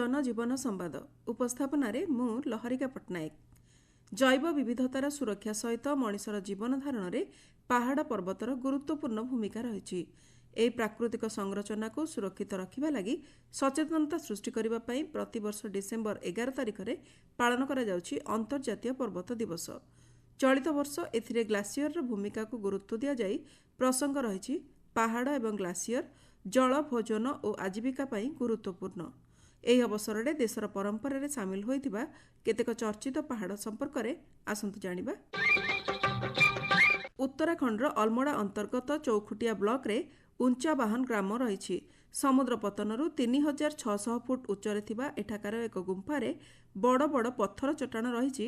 जनजीवन संवाद उपस्थापन मु लहरिका पट्टनायक। जैव विविधतार सुरक्षा सहित मनिषर जीवन धारण में पहाड़ पर्वतर गुरुत्वपूर्ण भूमिका रही। यह प्राकृतिक संरचना को सुरक्षित रखा लगी सचेतनता सृष्टि करने प्रतिवर्ष डिसेम्बर 11 तारिख में पालन करा जाउछि अंतर्जातीय पर्वत दिवस। चलित वर्ष एथिरे ग्लासियर भूमिका को गुरुत्व दि जाई प्रसंग रही पहाड़ एवं ग्लासियर जल भोजन और आजीविका पई गुरुत्वपूर्ण। ଏହି ଅବସରରେ ଦେଶର ପରମ୍ପରାରେ ସାମିଲ ହୋଇଥିବା କେତେକ ଚର୍ଚ୍ଚିତ ପାହାଡ଼ ସମ୍ପର୍କରେ ଆସନ୍ତୁ ଜାଣିବା। ଉତ୍ତରାଖଣ୍ଡର ଅଲମୋଡ଼ା ଅନ୍ତର୍ଗତ ଚୌଖୁଟିଆ ବ୍ଲକରେ ଉଞ୍ଚାବାହନ ଗ୍ରାମ ରହିଛି। ସମୁଦ୍ର ପତନରୁ 3600 ଫୁଟ ଉଚ୍ଚରେ ଥିବା ଏଠାକାର ଏକ ଗୁମ୍ଫାରେ ବଡ଼ ବଡ଼ ପଥର ଚଟାଣ ରହିଛି,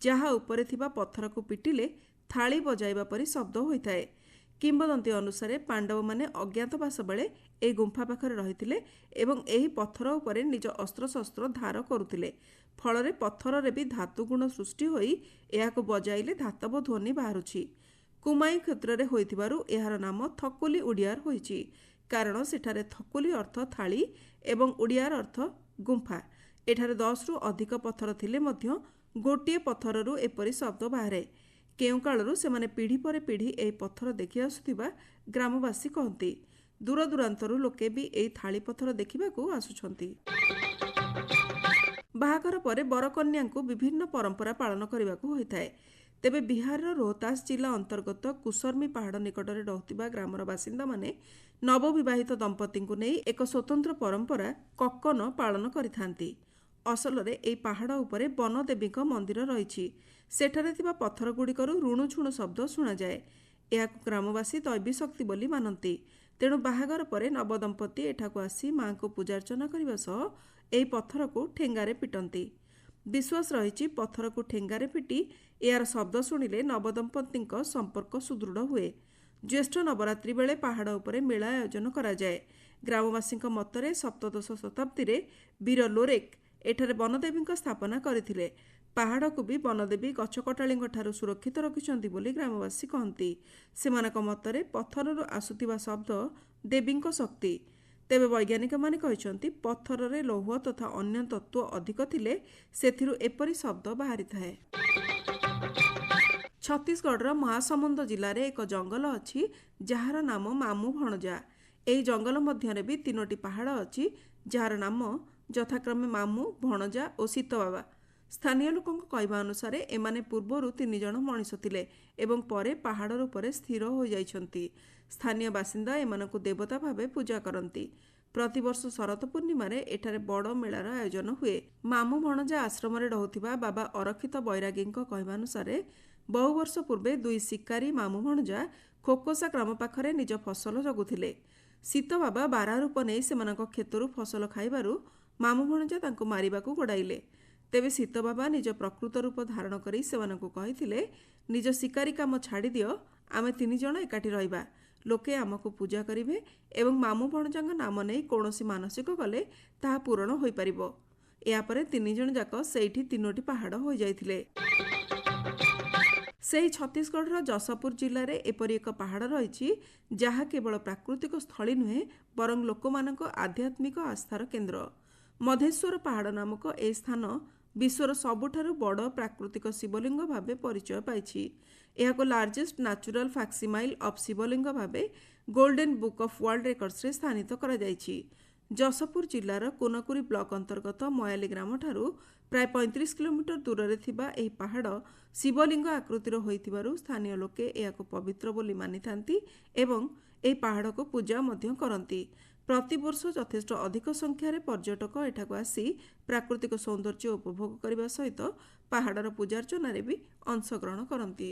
ଯାହା ଉପରେ ଥିବା ପଥରକୁ ପିଟିଲେ ଥାଳି ବଜାଇବା ପରି ଶବ୍ଦ ହୋଇଥାଏ। କିମ୍ବଦନ୍ତୀ ଅନୁସାରେ ପାଣ୍ଡବମାନେ ଅଜ୍ଞାତବାସ ବେଳେ ଏହି ଗୁମ୍ଫା ପାଖରେ ରହିଥିଲେ ଏବଂ ଏହି ପଥର ଉପରେ ନିଜ ଅସ୍ତ୍ରଶସ୍ତ୍ର ଧାର କରୁଥିଲେ। ଫଳରେ ପଥରରେ ବି ଧାତୁ ଗୁଣ ସୃଷ୍ଟି ହୋଇ ଏହାକୁ ବଜାଇଲେ ଧାତବ ଧ୍ୱନି ବାହାରୁଛି। କୁମାଇ କ୍ଷେତ୍ରରେ ହୋଇଥିବାରୁ ଏହାର ନାମ ଥକୁଲି ଉଡ଼ିଆର ହୋଇଛି, କାରଣ ସେଠାରେ ଥକୁଲି ଅର୍ଥ ଥାଳି ଏବଂ ଉଡ଼ିଆର ଅର୍ଥ ଗୁମ୍ଫା। ଏଠାରେ 10ରୁ ଅଧିକ ପଥର ଥିଲେ ମଧ୍ୟ ଗୋଟିଏ ପଥରରୁ ଏପରି ଶବ୍ଦ ବାହାରେ। କେଉଁ କାଳରୁ ସେମାନେ ପିଢ଼ି ପରେ ପିଢ଼ି ଏହି ପଥର ଦେଖି ଆସୁଥିବା ଗ୍ରାମବାସୀ କହନ୍ତି। ଦୂରଦୂରାନ୍ତରୁ ଲୋକେ ବି ଏହି ଥାଳି ପଥର ଦେଖିବାକୁ ଆସୁଛନ୍ତି। ବାହାଘର ପରେ ବରକନ୍ୟାଙ୍କୁ ବିଭିନ୍ନ ପରମ୍ପରା ପାଳନ କରିବାକୁ ହୋଇଥାଏ। ତେବେ ବିହାରର ରୋହତାସ ଜିଲ୍ଲା ଅନ୍ତର୍ଗତ କୁସର୍ମୀ ପାହାଡ଼ ନିକଟରେ ରହୁଥିବା ଗ୍ରାମର ବାସିନ୍ଦାମାନେ ନବବିବାହିତ ଦମ୍ପତିଙ୍କୁ ନେଇ ଏକ ସ୍ୱତନ୍ତ୍ର ପରମ୍ପରା କକନ ପାଳନ କରିଥାନ୍ତି। ଅସଲରେ ଏହି ପାହାଡ଼ ଉପରେ ବନଦେବୀଙ୍କ ମନ୍ଦିର ରହିଛି। ସେଠାରେ ଥିବା ପଥରଗୁଡ଼ିକରୁ ରୁଣୁଝୁଣୁ ଶବ୍ଦ ଶୁଣାଯାଏ। ଏହାକୁ ଗ୍ରାମବାସୀ ଦୈବୀ ଶକ୍ତି ବୋଲି ମାନନ୍ତି। ତେଣୁ ବାହାଘର ପରେ ନବଦମ୍ପତି ଏଠାକୁ ଆସି ମାଙ୍କୁ ପୂଜାର୍ଚ୍ଚନା କରିବା ସହ ଏହି ପଥରକୁ ଠେଙ୍ଗାରେ ପିଟନ୍ତି। ବିଶ୍ୱାସ ରହିଛି ପଥରକୁ ଠେଙ୍ଗାରେ ପିଟି ଏହାର ଶବ୍ଦ ଶୁଣିଲେ ନବଦମ୍ପତିଙ୍କ ସମ୍ପର୍କ ସୁଦୃଢ଼ ହୁଏ। ଜ୍ୟେଷ୍ଠ ନବରାତ୍ରି ବେଳେ ପାହାଡ଼ ଉପରେ ମେଳା ଆୟୋଜନ କରାଯାଏ। ଗ୍ରାମବାସୀଙ୍କ ମତରେ ସପ୍ତଦଶ ଶତାବ୍ଦୀରେ ବୀର ଲୋରେକ ଏଠାରେ ବନଦେବୀଙ୍କ ସ୍ଥାପନା କରିଥିଲେ। ପାହାଡ଼କୁ ବି ବନଦେବୀ ଗଛକଟାଳିଙ୍କ ଠାରୁ ସୁରକ୍ଷିତ ରଖିଛନ୍ତି ବୋଲି ଗ୍ରାମବାସୀ କହନ୍ତି। ସେମାନଙ୍କ ମତରେ ପଥରରୁ ଆସୁଥିବା ଶବ୍ଦ ଦେବୀଙ୍କ ଶକ୍ତି। ତେବେ ବୈଜ୍ଞାନିକମାନେ କହିଛନ୍ତି ପଥରରେ ଲୌହ ତଥା ଅନ୍ୟ ତତ୍ତ୍ୱ ଅଧିକ ଥିଲେ ସେଥିରୁ ଏପରି ଶବ୍ଦ ବାହାରିଥାଏ। ଛତିଶଗଡ଼ର ମହାସମୁନ୍ଦ ଜିଲ୍ଲାରେ ଏକ ଜଙ୍ଗଲ ଅଛି ଯାହାର ନାମ ମାମୁ ଭଣଜା। ଏହି ଜଙ୍ଗଲ ମଧ୍ୟରେ ବି 3ଟି ପାହାଡ଼ ଅଛି ଯାହାର ନାମ ଯଥାକ୍ରମେ ମାମୁ, ଭଣଜା ଓ ଶୀତବାବା। ସ୍ଥାନୀୟ ଲୋକଙ୍କ କହିବା ଅନୁସାରେ ଏମାନେ ପୂର୍ବରୁ 3 ଜଣ ମଣିଷ ଥିଲେ ଏବଂ ପରେ ପାହାଡ଼ ଉପରେ ସ୍ଥିର ହୋଇଯାଇଛନ୍ତି। ସ୍ଥାନୀୟ ବାସିନ୍ଦା ଏମାନଙ୍କୁ ଦେବତା ଭାବେ ପୂଜା କରନ୍ତି। ପ୍ରତିବର୍ଷ ଶରତ ପୂର୍ଣ୍ଣିମାରେ ଏଠାରେ ବଡ଼ ମେଳାର ଆୟୋଜନ ହୁଏ। ମାମୁ ଭଣଜା ଆଶ୍ରମରେ ରହୁଥିବା ବାବା ଅରକ୍ଷିତ ବୈରାଗୀଙ୍କ କହିବା ଅନୁସାରେ ବହୁ ବର୍ଷ ପୂର୍ବେ 2 ଶିକାରୀ ମାମୁ ଭଣଜା ଖୋକୋସା ଗ୍ରାମ ପାଖରେ ନିଜ ଫସଲ ଜଗୁଥିଲେ। ଶୀତ ବାବା ବାରା ରୂପ ନେଇ ସେମାନଙ୍କ କ୍ଷେତରୁ ଫସଲ ଖାଇବାରୁ ମାମୁ ଭଣଜା ତାଙ୍କୁ ମାରିବାକୁ ଗୋଡ଼ାଇଲେ। ତେବେ ଶୀତ ବାବା ନିଜ ପ୍ରକୃତ ରୂପ ଧାରଣ କରି ସେମାନଙ୍କୁ କହିଥିଲେ, ନିଜ ଶିକାରୀ କାମ ଛାଡ଼ି ଦିଅ, ଆମେ 3 ଜଣ ଏକାଠି ରହିବା। ଲୋକେ ଆମକୁ ପୂଜା କରିବେ ଏବଂ ମାମୁ ଭଣଜାଙ୍କ ନାମ ନେଇ କୌଣସି ମାନସିକ କଲେ ତାହା ପୂରଣ ହୋଇପାରିବ। ଏହାପରେ 3 ଜଣ ଯାକ ସେଇଠି 3ଟି ପାହାଡ଼ ହୋଇଯାଇଥିଲେ। ସେହି ଛତିଶଗଡ଼ର ଯଶପୁର ଜିଲ୍ଲାରେ ଏପରି ଏକ ପାହାଡ଼ ରହିଛି ଯାହା କେବଳ ପ୍ରାକୃତିକ ସ୍ଥଳୀ ନୁହେଁ ବରଂ ଲୋକମାନଙ୍କ ଆଧ୍ୟାତ୍ମିକ ଆସ୍ଥାର କେନ୍ଦ୍ର। ମଧେଶ୍ୱର ପାହାଡ଼ ନାମକ ଏହି ସ୍ଥାନ ବିଶ୍ୱର ସବୁଠାରୁ ବଡ଼ ପ୍ରାକୃତିକ ଶିବଲିଙ୍ଗ ଭାବେ ପରିଚୟ ପାଇଛି। ଏହାକୁ ଲାର୍ଜେଷ୍ଟ ନ୍ୟାଚୁରାଲ ଫ୍ୟାକ୍ସିମାଇଲ୍ ଅଫ୍ ଶିବଲିଙ୍ଗ ଭାବେ ଗୋଲ୍ଡେନ୍ ବୁକ୍ ଅଫ୍ ୱାର୍ଲଡ ରେକର୍ଡସରେ ସ୍ଥାନିତ କରାଯାଇଛି। ଯଶପୁର ଜିଲ୍ଲାର କୋନକୁରି ବ୍ଲକ ଅନ୍ତର୍ଗତ ମୟାଲି ଗ୍ରାମଠାରୁ ପ୍ରାୟ 35 କିଲୋମିଟର ଦୂରରେ ଥିବା ଏହି ପାହାଡ଼ ଶିବଲିଙ୍ଗ ଆକୃତିର ହୋଇଥିବାରୁ ସ୍ଥାନୀୟ ଲୋକେ ଏହାକୁ ପବିତ୍ର ବୋଲି ମାନିଥାନ୍ତି ଏବଂ ଏହି ପାହାଡ଼କୁ ପୂଜା ମଧ୍ୟ କରନ୍ତି। ପ୍ରତିବର୍ଷ ଯଥେଷ୍ଟ ଅଧିକ ସଂଖ୍ୟାରେ ପର୍ଯ୍ୟଟକ ଏଠାକୁ ଆସି ପ୍ରାକୃତିକ ସୌନ୍ଦର୍ଯ୍ୟ ଉପଭୋଗ କରିବା ସହିତ ପାହାଡ଼ର ପୂଜାର୍ଚ୍ଚନାରେ ବି ଅଂଶଗ୍ରହଣ କରନ୍ତି।